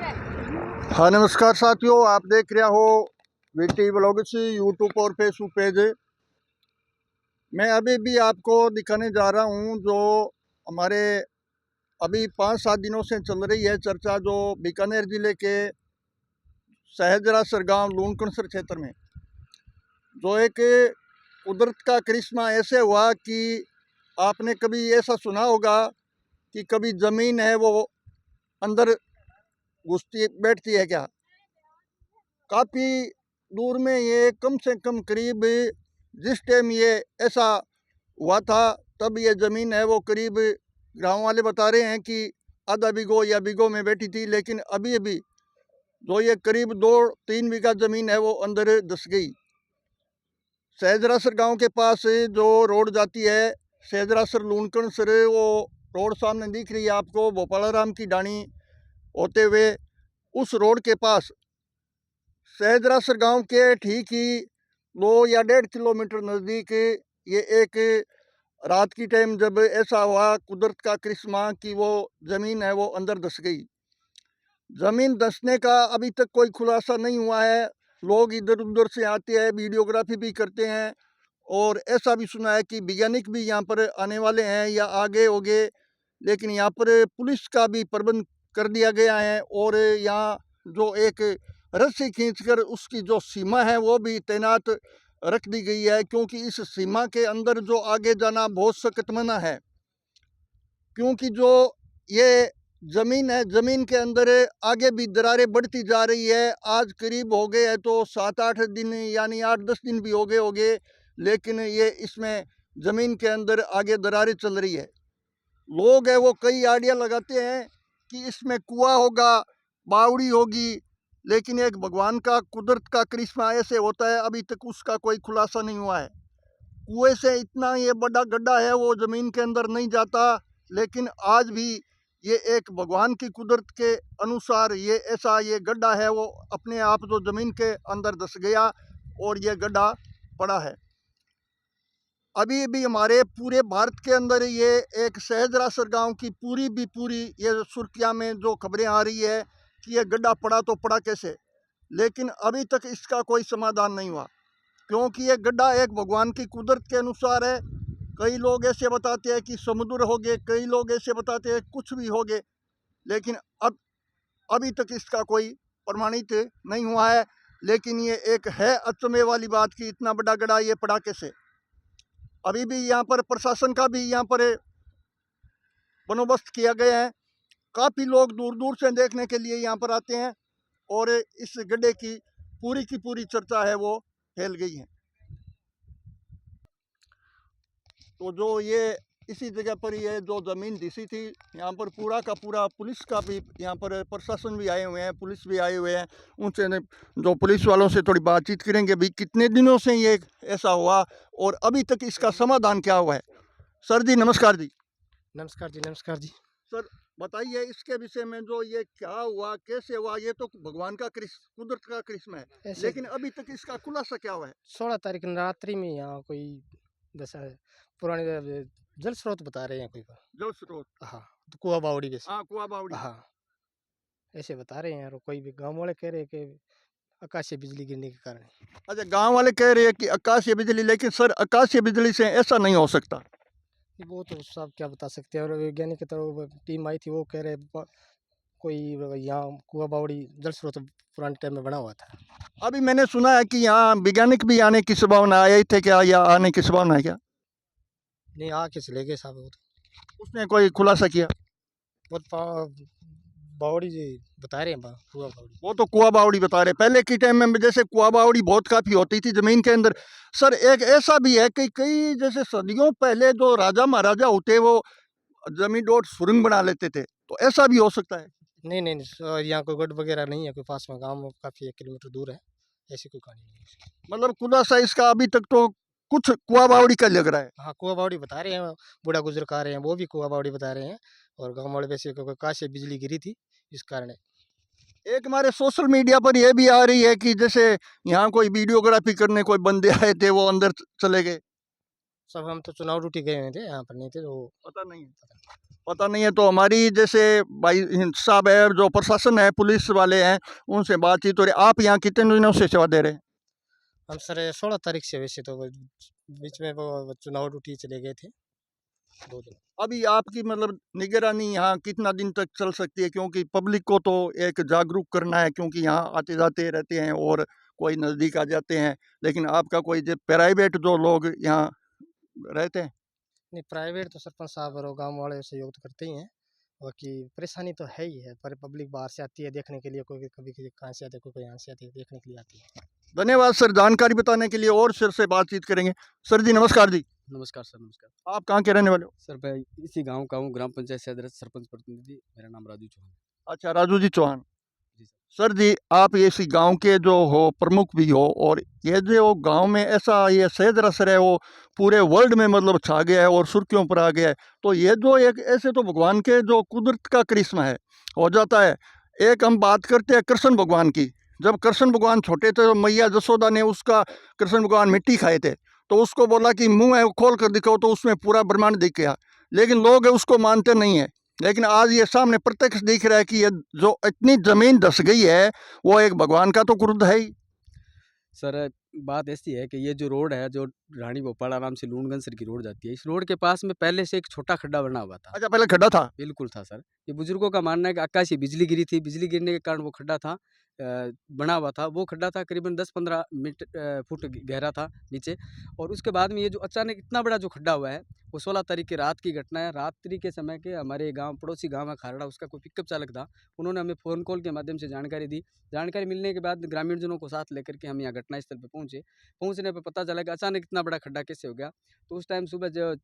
हाँ नमस्कार साथियों, आप देख रहे हो वीटी ब्लॉग्स यूट्यूब और फेसबुक पेज। मैं अभी भी आपको दिखाने जा रहा हूँ जो हमारे अभी 5-7 दिनों से चल रही है चर्चा, जो बीकानेर जिले के सहजरासर गांव लूनकणसर क्षेत्र में जो एक कुदरत का करिश्मा ऐसे हुआ कि आपने कभी ऐसा सुना होगा कि कभी ज़मीन है वो अंदर घुसती बैठती है क्या। काफ़ी दूर में ये कम से कम करीब जिस टाइम ये ऐसा हुआ था तब ये ज़मीन है वो करीब गांव वाले बता रहे हैं कि आधा बीघो या बीघो में बैठी थी, लेकिन अभी अभी जो ये करीब 2-3 बीघा ज़मीन है वो अंदर धस गई। सहजरासर गांव के पास जो रोड जाती है सहजरासर लूनकणसर, वो रोड सामने दिख रही है आपको, भोपालाराम की डाणी होते हुए उस रोड के पास सहजरासर गांव के ठीक ही 2 या 1.5 किलोमीटर नज़दीक ये एक रात की टाइम जब ऐसा हुआ कुदरत का करिश्मा कि वो ज़मीन है वो अंदर धस गई। ज़मीन धसने का अभी तक कोई खुलासा नहीं हुआ है। लोग इधर उधर से आते हैं, वीडियोग्राफी भी करते हैं, और ऐसा भी सुना है कि वैज्ञानिक भी यहाँ पर आने वाले हैं या आगे होंगे, लेकिन यहाँ पर पुलिस का भी प्रबंध कर दिया गया है और यहाँ जो एक रस्सी खींचकर उसकी जो सीमा है वो भी तैनात रख दी गई है, क्योंकि इस सीमा के अंदर जो आगे जाना बहुत सख्त मना है। क्योंकि जो ये ज़मीन है, ज़मीन के अंदर आगे भी दरारें बढ़ती जा रही है। आज करीब हो गए है तो 7-8 दिन यानी 8-10 दिन भी हो गए होंगे, लेकिन ये इसमें ज़मीन के अंदर आगे दरारें चल रही है। लोग है वो कई आइडिया लगाते हैं कि इसमें कुआं होगा, बावड़ी होगी, लेकिन एक भगवान का कुदरत का करिश्मा ऐसे होता है, अभी तक उसका कोई खुलासा नहीं हुआ है। कुएं से इतना ये बड़ा गड्ढा है वो ज़मीन के अंदर नहीं जाता, लेकिन आज भी ये एक भगवान की कुदरत के अनुसार ये ऐसा ये गड्ढा है वो अपने आप जो ज़मीन के अंदर धस गया और ये गड्ढा पड़ा है। अभी भी हमारे पूरे भारत के अंदर ये एक सहजरासर गांव की पूरी ये सुर्खियाँ में जो खबरें आ रही है कि ये गड्ढा पड़ा तो पड़ा कैसे, लेकिन अभी तक इसका कोई समाधान नहीं हुआ, क्योंकि ये गड्ढा एक भगवान की कुदरत के अनुसार है। कई लोग ऐसे बताते हैं कि समुद्र हो गए, कई लोग ऐसे बताते हैं कुछ भी हो गए, लेकिन अभी तक इसका कोई प्रमाणित नहीं हुआ है। लेकिन ये एक है अचंभे वाली बात कि इतना बड़ा गड्ढा ये पड़ा कैसे। अभी भी यहाँ पर प्रशासन का भी यहाँ पर बंदोबस्त किया गया है। काफ़ी लोग दूर दूर से देखने के लिए यहाँ पर आते हैं और इस गड्ढे की पूरी चर्चा है वो फैल गई है। तो जो ये इसी जगह पर ये जो ज़मीन धसी थी, यहाँ पर पूरा का पूरा पुलिस का भी यहाँ पर प्रशासन भी आए हुए हैं, पुलिस भी आए हुए हैं। उनसे जो पुलिस वालों से थोड़ी बातचीत करेंगे भी कितने दिनों से ये ऐसा हुआ और अभी तक इसका समाधान क्या हुआ है। सर जी नमस्कार जी। नमस्कार जी, नमस्कार जी। सर बताइए इसके विषय में, जो ये क्या हुआ, कैसे हुआ, ये तो भगवान का कुदरत का करिश्मा है, लेकिन अभी तक इसका खुलासा क्या हुआ है। 16 तारीख रात्रि में यहाँ कोई दशा पुराने जल स्रोत बता रहे हैं कोई का। जल स्रोत, हाँ, तो कुआ बावड़ी वैसे। हाँ कुआ बावड़ी, हाँ, ऐसे बता रहे हैं यार। कोई भी गांव वाले कह रहे हैं कि आकाशीय बिजली गिरने के कारण। अच्छा गांव वाले कह रहे हैं कि आकाशीय बिजली, लेकिन सर आकाशीय बिजली से ऐसा नहीं हो सकता। वो तो सब क्या बता सकते हैं। और वैज्ञानिक की तरफ टीम आई थी, वो कह रहे कोई यहाँ कुआ बावड़ी जल स्रोत पुराने टाइम में बना हुआ था। अभी मैंने सुना है कि यहाँ वैज्ञानिक भी आने की संभावना आए थे क्या, या आने की संभावना है क्या। नहीं, आके चले गए साहब। वो तो उसने कोई खुलासा किया। बहुत बावड़ी जी बता रहे हैं, कुआ बावड़ी। वो तो कुआ बावड़ी बता रहे, पहले के टाइम में जैसे कुआ बावड़ी बहुत काफ़ी होती थी ज़मीन के अंदर। सर एक ऐसा भी है कि कई जैसे सदियों पहले जो राजा महाराजा होते वो जमीन डोट सुरंग बना लेते थे, तो ऐसा भी हो सकता है। नहीं नहीं नहीं, यहाँ कोई गढ़ वगैरह नहीं है, कोई पास में गांव काफ़ी 1 किलोमीटर दूर है। ऐसी कोई कहानी नहीं है। मतलब खुलासा इसका अभी तक तो कुछ कुआ बावड़ी का लग रहा है। हाँ, कुआ बावड़ी बता रहे हैं। बूढ़ा गुजर आ रहे हैं, वो भी कुआ बावड़ी बता रहे हैं। और गांव वाले वैसे कोई काश से बिजली गिरी थी इस कारण। एक हमारे सोशल मीडिया पर यह भी आ रही है कि जैसे यहाँ कोई वीडियोग्राफी करने कोई बंदे आए थे, वो अंदर चले गए। सब हम तो चुनाव ड्यूटी गए हुए थे, यहाँ पर नहीं थे, तो पता नहीं है। पता नहीं है, तो हमारी जैसे भाई साहब है, जो प्रशासन है, पुलिस वाले हैं, उनसे बातचीत हो रही। आप यहाँ कितने दिनों से सेवा दे रहे हैं? हम सर 16 तारीख से, वैसे तो बीच में वो चुनाव ड्यूटी चले गए थे 2 दिन। अभी आपकी मतलब निगरानी यहाँ कितना दिन तक चल सकती है? क्योंकि पब्लिक को तो एक जागरूक करना है, क्योंकि यहाँ आते जाते रहते हैं और कोई नज़दीक आ जाते हैं, लेकिन आपका कोई जो प्राइवेट जो लोग यहाँ रहते हैं। नहीं, प्राइवेट तो सरपंच साहब और गांव वाले सहयोग तो करते ही हैं। बाकी परेशानी तो है ही है, पर पब्लिक बाहर से आती है देखने के लिए, कोई कभी कभी कहाँ से आते हैं, कोई यहाँ से आते हैं, देखने के लिए आती है। धन्यवाद सर जानकारी बताने के लिए, और सर से बातचीत करेंगे। सर जी नमस्कार जी। नमस्कार सर, नमस्कार। आप कहाँ के रहने वाले हो? सर मैं इसी गांव का हूँ, ग्राम पंचायत सदस्य सरपंच प्रतिनिधि, मेरा नाम राजू चौहान है। अच्छा, राजू जी चौहान। जी सर। सर जी, आप इसी गांव के जो हो प्रमुख भी हो, और ये जो गांव में ऐसा ये सहज असर है वो पूरे वर्ल्ड में मतलब छा गया है और सुर्खियों पर आ गया है, तो ये जो एक ऐसे तो भगवान के जो कुदरत का करिश्मा है हो जाता है। एक हम बात करते हैं कृष्ण भगवान की। जब कृष्ण भगवान छोटे थे तो मैया जसोदा ने उसका कृष्ण भगवान मिट्टी खाए थे, तो उसको बोला कि मुंह है वो खोल कर दिखाओ, तो उसमें पूरा ब्रह्मांड दिख गया। लेकिन लोग उसको मानते नहीं है। लेकिन आज ये सामने प्रत्यक्ष दिख रहा है कि ये जो इतनी जमीन धस गई है वो एक भगवान का तो क्रोध है ही। सर बात ऐसी है कि ये जो रोड है, जो रानी भोपाल आराम से लूणगंसर की रोड जाती है, इस रोड के पास में पहले से एक छोटा खड्डा बना हुआ था। अच्छा, पहले खड्डा था। बिल्कुल था सर। ये बुजुर्गों का मानना है कि आकाशीय बिजली गिरी थी, बिजली गिरने के कारण वो खड्डा था, बना हुआ था। वो खड्डा था करीबन 10-15 फुट गहरा था नीचे। और उसके बाद में ये जो अचानक इतना बड़ा जो खड्डा हुआ है, वो 16 तारीख की रात की घटना है। रात्रि के समय के हमारे गांव, पड़ोसी गांव है खारड़ा, उसका कोई पिकअप चालक था। उन्होंने हमें फ़ोन कॉल के माध्यम से जानकारी दी। जानकारी मिलने के बाद ग्रामीणजनों को साथ लेकर के हम यहाँ घटनास्थल पर पहुँचे। पहुँचने पर पता चला कि अचानक इतना बड़ा खड्डा कैसे हो गया। तो उस टाइम सुबह जो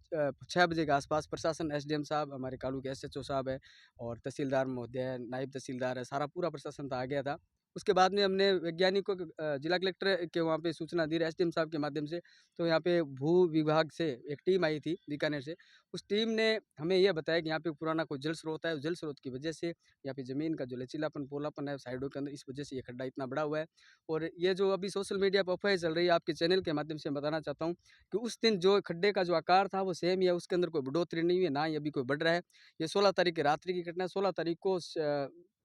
6 बजे के आसपास प्रशासन, एसडीएम साहब, हमारे कालू के एसएचओ साहब है, और तहसीलदार महोदय है, नायब तहसीलदार है, सारा पूरा प्रशासन था, आ गया था। उसके बाद में हमने वैज्ञानिकों जिला कलेक्टर के वहाँ पे सूचना दी, एसडीएम साहब के माध्यम से। तो यहाँ पे भू विभाग से एक टीम आई थी बीकानेर से। उस टीम ने हमें यह बताया कि यहाँ पे पुराना कोई जल स्रोत है, उस जल स्रोत की वजह से यहाँ पे ज़मीन का जो लचीलापन, पोलापन है साइडों के अंदर, इस वजह से ये खड्डा इतना बड़ा हुआ है। और ये जो अभी सोशल मीडिया पर अफवाहें चल रही है, आपके चैनल के माध्यम से मैं बताना चाहता हूँ कि उस दिन जो खड्डे का जो आकार था वो सेम ही है, उसके अंदर कोई बढ़ोतरी नहीं हुई है, ना ही अभी कोई बढ़ रहा है। ये 16 तारीख की रात्रि की घटना है। 16 तारीख को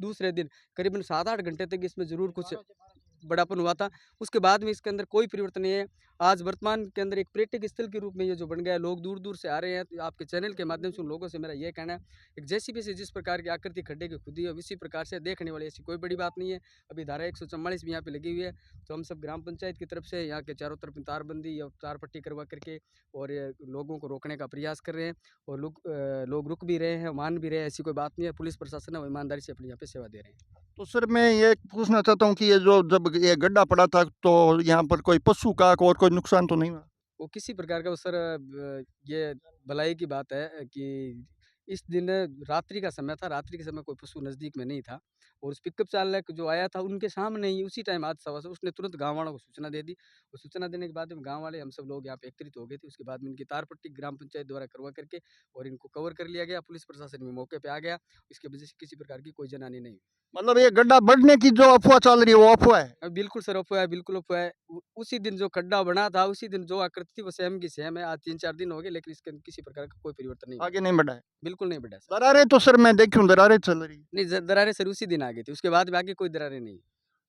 दूसरे दिन करीबन 7-8 घंटे तक इसमें ज़रूर कुछ बड़ापन हुआ था। उसके बाद में इसके अंदर कोई परिवर्तन नहीं है। आज वर्तमान के अंदर एक पर्यटक स्थल के रूप में ये जो बन गया है, लोग दूर-दूर से आ रहे हैं। तो आपके चैनल के माध्यम से उन लोगों से मेरा ये कहना है, एक जेसीबी से जिस प्रकार की आकृति खड्डे की खुदी है, इसी प्रकार से देखने वाली ऐसी कोई बड़ी बात नहीं है। अभी धारा 144 भी यहाँ पे लगी हुई है। तो हम सब ग्राम पंचायत की तरफ से यहाँ के चारों तरफ तारबंदी या तार पट्टी करवा करके और ये लोगों को रोकने का प्रयास कर रहे हैं। और लोग रुक भी रहे हैं, मान भी रहे हैं, ऐसी कोई बात नहीं है। पुलिस प्रशासन है वो ईमानदारी से अपनी यहाँ पे सेवा दे रहे हैं। तो सर मैं ये पूछना चाहता हूँ कि ये जो जब ये गड्ढा पड़ा था तो यहाँ पर कोई पशु का और कोई नुकसान तो नहीं हुआ? वो किसी प्रकार का वो सर ये भलाई की बात है कि इस दिन रात्रि का समय था, रात्रि के समय कोई पशु नज़दीक में नहीं था। और उस पिकअप चालक जो आया था उनके सामने ही उसी टाइम हादसा हुआ। उसने तुरंत गाँव वालों को सूचना दे दी, और सूचना देने के बाद में गाँव वाले हम सब लोग यहाँ पे एकत्रित हो गए थे। उसके बाद में इनकी तार पट्टी ग्राम पंचायत द्वारा करवा करके और इनको कवर कर लिया गया। पुलिस प्रशासन भी मौके पे आ गया। इसकी वजह से किसी प्रकार की कोई जनहानि नहीं हुई। मतलब ये गड्ढा बढ़ने की जो अफवाह चल रही है वो अफवाह है? बिल्कुल सर अफ़वाह है, बिल्कुल अफ़वाह है। उसी दिन जो खड्डा बना था, उसी दिन जो आकृति थी वो सेम की सेम है। आज 3-4 दिन हो गए, लेकिन इसके अंदर किसी प्रकार का कोई परिवर्तन नहीं हुआ। आगे नहीं बढ़ा है? बिल्कुल नहीं बढ़ा सर। दरारें तो सर मैं देखूं दरारें चल रही। नहीं, दरारें सर उसी दिन आ गई थी, उसके बाद में आगे कोई दरारें नहीं।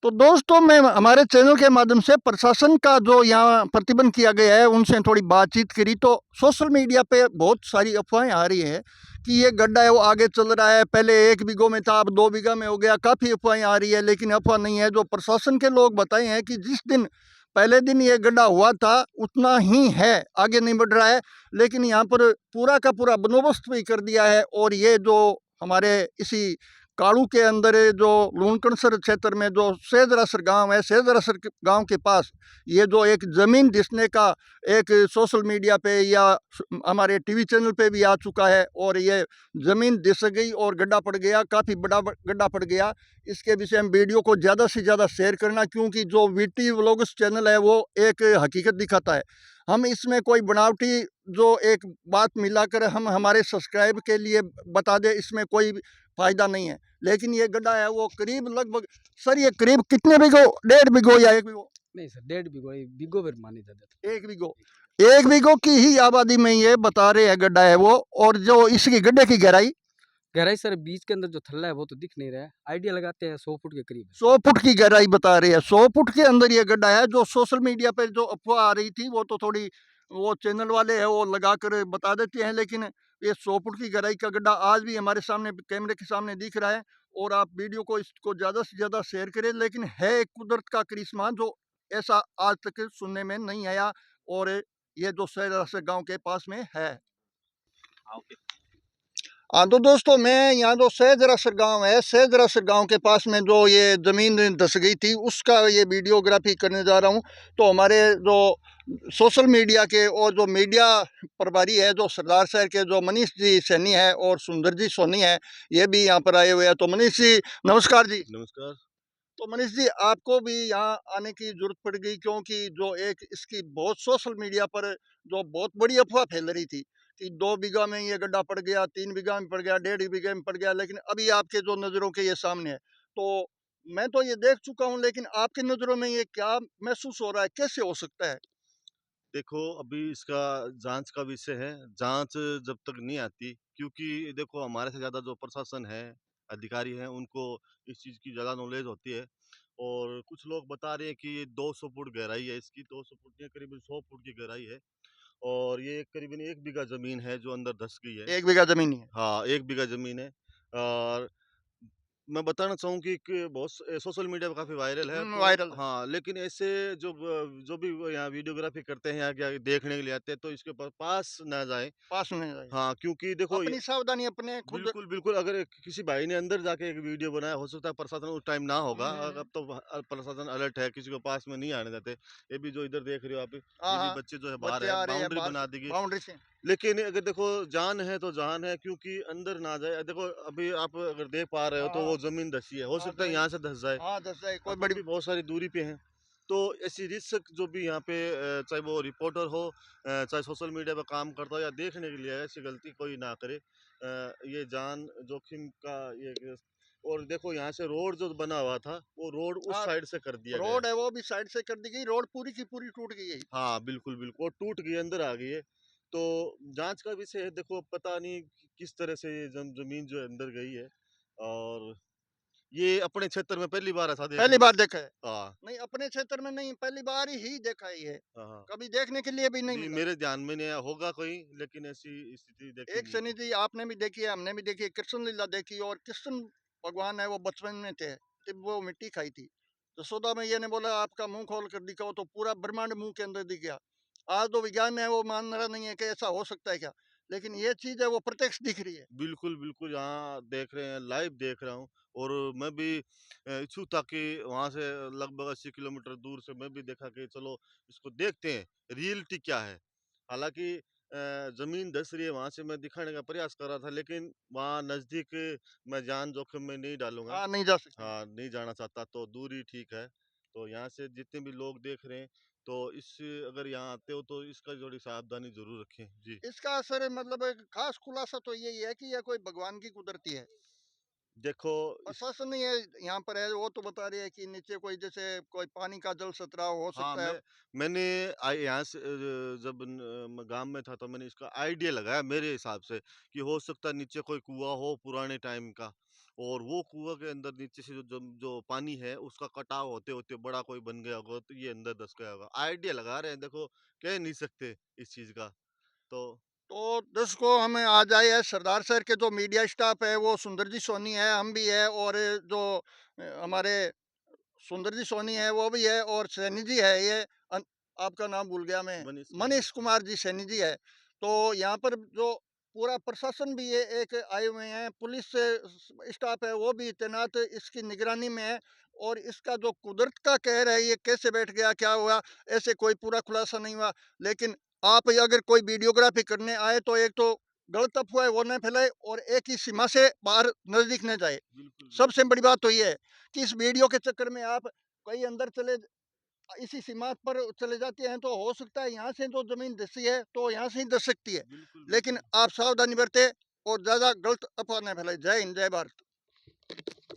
तो दोस्तों मैं हमारे चैनल के माध्यम से प्रशासन का जो यहाँ प्रतिबंध किया गया है उनसे थोड़ी बातचीत करी, तो सोशल मीडिया पे बहुत सारी अफवाहें आ रही है कि ये गड्ढा है वो आगे चल रहा है, पहले 1 बीघों में था अब 2 बीघा में हो गया। काफ़ी अफवाहें आ रही है, लेकिन अफवाह नहीं है। जो प्रशासन के लोग बताए हैं कि जिस दिन पहले दिन ये गड्ढा हुआ था उतना ही है, आगे नहीं बढ़ रहा है। लेकिन यहाँ पर पूरा का पूरा बंदोबस्त भी कर दिया है। और ये जो हमारे इसी काड़ू के अंदर जो लूणकणसर क्षेत्र में जो सेजरासर गांव है, सेजरासर गांव के पास ये जो एक ज़मीन दिसने का एक सोशल मीडिया पे या हमारे टीवी चैनल पे भी आ चुका है, और ये ज़मीन दिस गई और गड्ढा पड़ गया, काफ़ी बड़ा गड्ढा पड़ गया। इसके विषय में वीडियो को ज़्यादा से ज़्यादा शेयर करना, क्योंकि जो वीटी व्लॉग्स चैनल है वो एक हकीकत दिखाता है। हम इसमें कोई बनावटी जो एक बात मिलाकर हम हमारे सब्सक्राइब के लिए बता दें, इसमें कोई फ़ायदा नहीं है। लेकिन ये गड्ढा है वो करीब लगभग सर ये करीब कितने बीघो, 1.5 बीघो या 1 बीघो? नहीं सर, 1.5 बीघो, बीघो पर मानी जाता था। 1 बीघो, 1 बीघो की ही आबादी में ये बता रहे हैं गड्ढा है वो। और जो इसकी गड्ढे की गहराई गहराई सर बीच के अंदर जो थल्ला है वो तो दिख नहीं रहा है, आइडिया लगाते हैं 100 फुट के करीब है। 100 फुट की गहराई बता रही है। 100 फुट के अंदर ये गड्ढा है। जो सोशल मीडिया पर जो अफवाह आ रही थी वो तो थोड़ी वो चैनल वाले हैं वो लगा कर बता देते हैं, लेकिन ये 100 फुट की गहराई का गड्ढा आज भी हमारे सामने कैमरे के सामने दिख रहा है। और आप वीडियो को इसको ज़्यादा से ज़्यादा शेयर करें, लेकिन है एक कुदरत का करिश्मा जो ऐसा आज तक सुनने में नहीं आया। और ये जो सहरा गांव के पास में है। हाँ तो दोस्तों, मैं यहाँ जो सहजरासर गांव है, सहजरासर गांव के पास में जो ये ज़मीन धंस गई थी उसका ये वीडियोग्राफी करने जा रहा हूँ। तो हमारे जो सोशल मीडिया के और जो मीडिया प्रभारी है, जो सरदार शहर के जो मनीष जी सैनी है और सुंदर जी सोनी है, ये भी यहाँ पर आए हुए हैं। तो मनीष जी नमस्कार जी। नमस्कार। तो मनीष जी, आपको भी यहाँ आने की जरूरत पड़ गई क्योंकि जो एक इसकी बहुत सोशल मीडिया पर जो बहुत बड़ी अफवाह फैल रही थी कि 2 बीघा में ये गड्ढा पड़ गया, 3 बीघा में पड़ गया, 1.5 बीघे में पड़ गया, लेकिन अभी आपके जो नज़रों के ये सामने है। तो मैं तो ये देख चुका हूँ, लेकिन आपकी नज़रों में ये क्या महसूस हो रहा है, कैसे हो सकता है? देखो, अभी इसका जाँच का विषय है। जाँच जब तक नहीं आती, क्योंकि देखो हमारे से ज़्यादा जो प्रशासन है, अधिकारी हैं, उनको इस चीज़ की ज़्यादा नॉलेज होती है। और कुछ लोग बता रहे हैं कि ये 200 फुट गहराई है इसकी, 200 फुट नहीं करीबन 100 फुट की गहराई है। और ये करीबन 1 बीघा ज़मीन है जो अंदर धँस गई है। 1 बीघा ज़मीन ही है। हाँ, 1 बीघा ज़मीन है। और मैं बताना चाहूँ कि बहुत सोशल मीडिया पे काफ़ी वायरल है, तो वायरल है। हाँ, लेकिन ऐसे जो भी वो यहाँ वीडियोग्राफ़ी करते हैं या क्या देखने के लिए आते हैं, तो इसके पास ना जाएँ। पास में जाए। हाँ, क्योंकि देखो ये अपनी सावधानी अपने खुद। बिल्कुल, बिल्कुल, अगर किसी भाई ने अंदर जाके एक वीडियो बनाया, हो सकता है प्रशासन उस टाइम ना होगा। अब तो प्रशासन अलर्ट है, किसी को पास में नहीं आने देते। ये भी जो इधर देख रहे हो आप, हाँ ये भी हाँ, बच्चे जो है बाहर बच्चे है, आ रहे हैं बाउंड्री बाहर बना से, दी गई। बाउंड्री से। लेकिन अगर देखो जान है तो जान है, क्योंकि अंदर ना जाए। देखो अभी आप अगर देख पा रहे हो हाँ तो हाँ वो ज़मीन धँसी है, हो हाँ, सकता है जमीन। यहाँ से धँस जाए। हाँ, दस जाए कोई अपन बड़ी। भी बहुत सारी दूरी पे हैं। तो ऐसी रिस्क जो भी यहाँ पे चाहे वो रिपोर्टर हो, चाहे सोशल मीडिया पे काम करता हो या देखने के लिए आए, ऐसी गलती कोई ना करे। ये जान जोखिम का ये। और देखो यहाँ से रोड जो बना हुआ था, वो रोड उस हाँ, साइड से कर दिया गया है। रोड है वो भी साइड से कर दी गई, रोड पूरी की पूरी टूट गई है। हाँ, बिल्कुल, बिल्कुल, वो टूट गई, अंदर आ गई है। तो जाँच का विषय है, देखो पता नहीं किस तरह से ये ज़मीन जो है अंदर गई है। और ये अपने क्षेत्र में पहली बार ऐसा पहली देखने को। बार देखा है। हाँ, नहीं, अपने क्षेत्र में नहीं, पहली बार ही देखा है ये। हाँ, हाँ। कभी देखने के लिए भी नहीं नहीं, मिला। मेरे ध्यान में नहीं आया, होगा कोई, लेकिन ऐसी स्थिति देखी एक नहीं शनि है। जी आपने भी देखी है, हमने भी देखी है, कृष्ण लीला देखी। और कृष्ण भगवान है वो बचपन में थे तब वो मिट्टी खाई थी। यशोदा मैया ने बोला आपका मुंह खोल कर दिखाओ, तो पूरा ब्रह्मांड मुंह के अंदर दिख गया। आज जो विज्ञान है वो मान रहा नहीं है कि ऐसा हो सकता है क्या, लेकिन ये चीज है वो प्रत्यक्ष दिख रही है। बिल्कुल, बिल्कुल, यहाँ देख रहे हैं, लाइव देख रहा हूँ। और मैं भी इच्छुक था कि वहाँ से लगभग 80 किलोमीटर दूर से मैं भी देखा कि चलो इसको देखते हैं, रियलिटी क्या है। हालाँकि ज़मीन धँस रही है, वहाँ से मैं दिखाने का प्रयास कर रहा था, लेकिन वहाँ नज़दीक मैं जान जोखिम में नहीं डालूँगा। हाँ, नहीं जा सकते। हाँ, नहीं जाना चाहता, तो दूरी ठीक है। तो यहाँ से जितने भी लोग देख रहे हैं, तो इस अगर यहाँ आते हो तो इसका थोड़ी सावधानी ज़रूर रखें। जी। इसका असर मतलब एक खास खुलासा तो यही है कि यह कोई भगवान की कुदरती है। देखो इस प्रशासन नहीं है यहाँ पर है, वो तो बता रही है कि नीचे कोई जैसे कोई पानी का जल सतराव हो हाँ, सकता है। मैंने यहाँ से जब मैं गाँव में था, तो मैंने इसका आइडिया लगाया मेरे हिसाब से कि हो सकता है नीचे कोई कुआँ हो पुराने टाइम का। और वो कुआँ के अंदर नीचे से जो पानी है उसका कटाव होते-होते बड़ा कोई बन गया होगा, तो ये अंदर धँस गया होगा। आइडिया लगा रहे हैं, देखो कह नहीं सकते इस चीज़ का। तो तो दर्शकों, हमें आज आए हैं सरदार शहर के जो मीडिया स्टाफ है वो सुंदर जी सोनी है, हम भी है, और जो हमारे सुंदर जी सोनी है वो भी है, और सैनी जी है ये आपका नाम भूल गया मैं। मनीष मनीष कुमार। कुमार जी सैनी जी है। तो यहाँ पर जो पूरा प्रशासन भी है एक आए हुए हैं, पुलिस से स्टाफ है वो भी तैनात इसकी निगरानी में है। और इसका जो कुदरत का कहर है ये कैसे बैठ गया, क्या हुआ, ऐसे कोई पूरा खुलासा नहीं हुआ। लेकिन आप अगर कोई वीडियोग्राफी करने आए तो एक तो गलत अफवाह वो न फैलाए और एक ही सीमा से बाहर नजदीक न जाए। बिल्कुल, बिल्कुल। सबसे बड़ी बात तो ये है कि इस वीडियो के चक्कर में आप कहीं अंदर चले, इसी सीमा पर चले जाते हैं तो हो सकता है यहाँ से जो जमीन धसी है तो यहाँ से ही धस सकती है। बिल्कुल, लेकिन बिल्कुल। आप सावधानी बरते और ज़्यादा गलत अफवाह न फैलाए। जय हिंद, जय भारत।